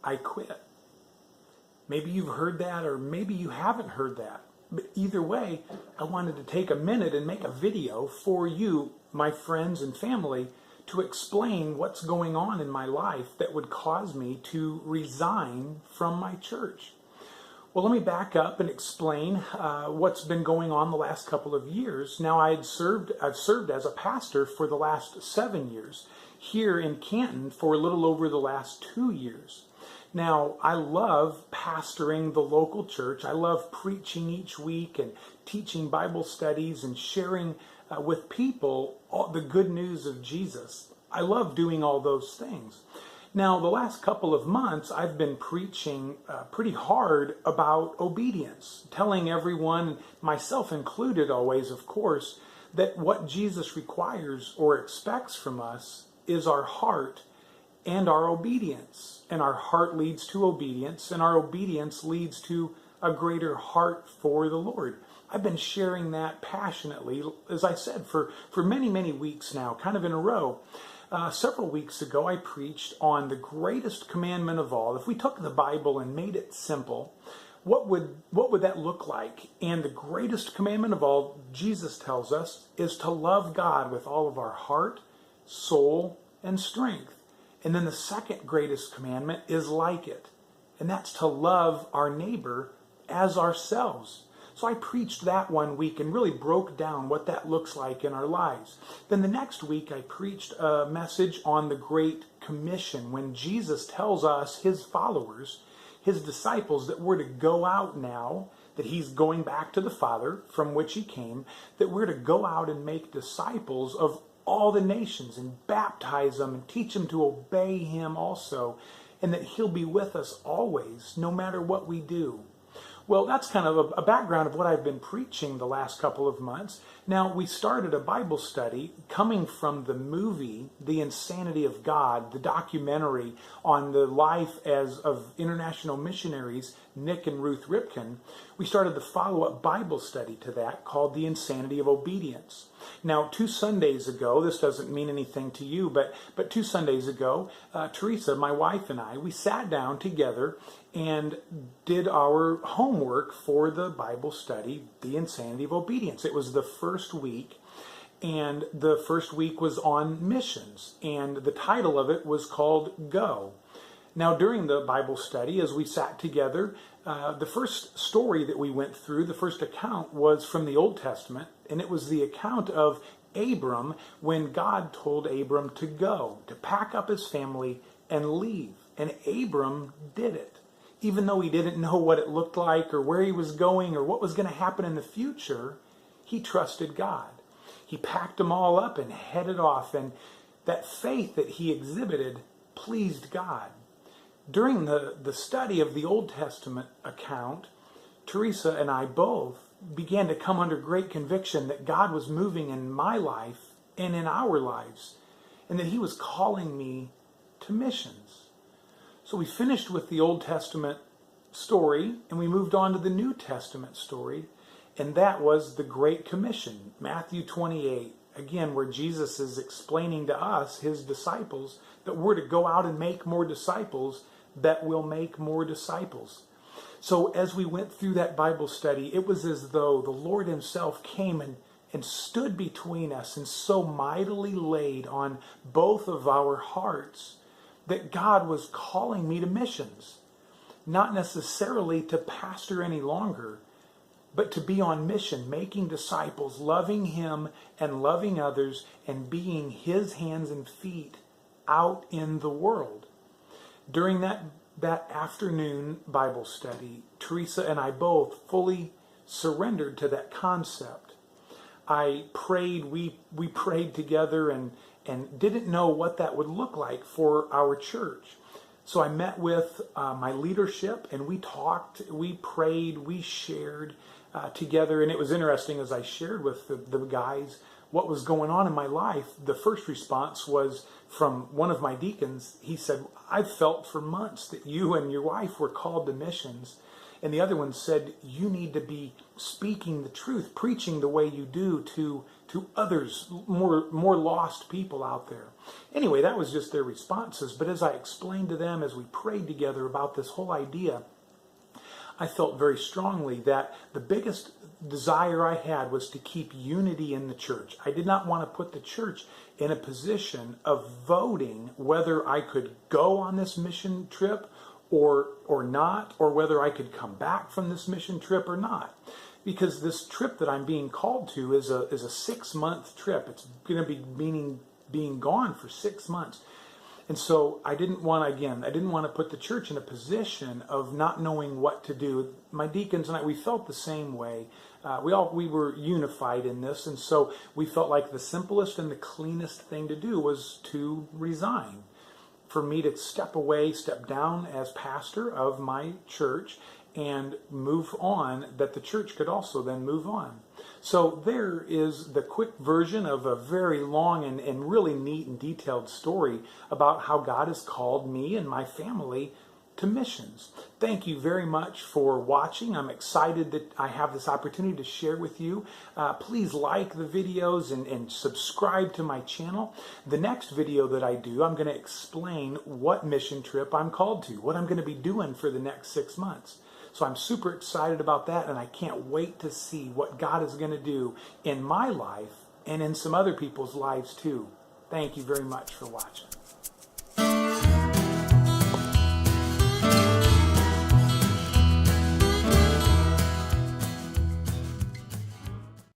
I quit. Maybe you've heard that, or maybe you haven't heard that. But either way, I wanted to take a minute and make a video for you, my friends and family, to explain what's going on in my life that would cause me to resign from my church. Well, let me back up and explain what's been going on the last couple of years. Now, I've served as a pastor for the last 7 years, here in Canton for a little over the last 2 years. Now, I love pastoring the local church. I love preaching each week and teaching Bible studies and sharing with people all the good news of Jesus. I love doing all those things. Now, the last couple of months, I've been preaching pretty hard about obedience, telling everyone, myself included always, of course, that what Jesus requires or expects from us is our heart and our obedience. And our heart leads to obedience, and our obedience leads to a greater heart for the Lord. I've been sharing that passionately, as I said, for many, many weeks now, kind of in a row. Several weeks ago, I preached on the greatest commandment of all. If we took the Bible and made it simple, what would that look like? And the greatest commandment of all, Jesus tells us, is to love God with all of our heart, soul, and strength. And then the second greatest commandment is like it, and that's to love our neighbor as ourselves. So I preached that one week and really broke down what that looks like in our lives. Then the next week I preached a message on the Great Commission, when Jesus tells us, his followers, his disciples, that we're to go out now, that he's going back to the Father from which he came, that we're to go out and make disciples of all the nations and baptize them and teach them to obey him also, and that he'll be with us always, no matter what we do. Well, that's kind of a background of what I've been preaching the last couple of months. Now, we started a Bible study coming from the movie, The Insanity of God, the documentary on the life of international missionaries, Nick and Ruth Ripken. We started the follow-up Bible study to that called The Insanity of Obedience. Now, 2 Sundays ago, this doesn't mean anything to you, but 2 Sundays ago, Teresa, my wife, and I, we sat down together and did our homework for the Bible study, The Insanity of Obedience. It was the first week, and the first week was on missions, and the title of it was called Go. Now, during the Bible study, as we sat together, the first story that we went through, the first account, was from the Old Testament, and it was the account of Abram when God told Abram to go, to pack up his family and leave. And Abram did it. Even though he didn't know what it looked like or where he was going or what was going to happen in the future, he trusted God. He packed them all up and headed off, and that faith that he exhibited pleased God. During the study of the Old Testament account, Teresa and I both began to come under great conviction that God was moving in my life and in our lives, and that he was calling me to missions. So we finished with the Old Testament story, and we moved on to the New Testament story, and that was the Great Commission, Matthew 28, again, where Jesus is explaining to us, his disciples, that we're to go out and make more disciples that will make more disciples. So as we went through that Bible study, it was as though the Lord himself came and stood between us and so mightily laid on both of our hearts that God was calling me to missions. Not necessarily to pastor any longer, but to be on mission, making disciples, loving him and loving others, and being his hands and feet out in the world. During that afternoon Bible study, Teresa and I both fully surrendered to that concept. I prayed, we prayed together and didn't know what that would look like for our church. So I met with my leadership, and we talked, we prayed, we shared together. And it was interesting, as I shared with the guys what was going on in my life, the first response was from one of my deacons. He said, "I've felt for months that you and your wife were called to missions, And the other one said, you need to be speaking the truth, preaching the way you do to others, more lost people out there. Anyway, that was just their responses. But as I explained to them, as we prayed together about this whole idea, I felt very strongly that the biggest desire I had was to keep unity in the church. I did not want to put the church in a position of voting whether I could go on this mission trip or not, or whether I could come back from this mission trip or not. Because this trip that I'm being called to is a 6-month trip. It's going to be meaning being gone for 6 months. And so I didn't want to put the church in a position of not knowing what to do. My deacons and I, we felt the same way. We were unified in this, and so we felt like the simplest and the cleanest thing to do was to resign. For me to step down as pastor of my church and move on, that the church could also then move on. So there is the quick version of a very long and really neat and detailed story about how God has called me and my family to missions. Thank you very much for watching. I'm excited that I have this opportunity to share with you. Please like the videos and subscribe to my channel. The next video that I do, I'm going to explain what mission trip I'm called to, what I'm going to be doing for the next 6 months. So I'm super excited about that, and I can't wait to see what God is going to do in my life and in some other people's lives too. Thank you very much for watching.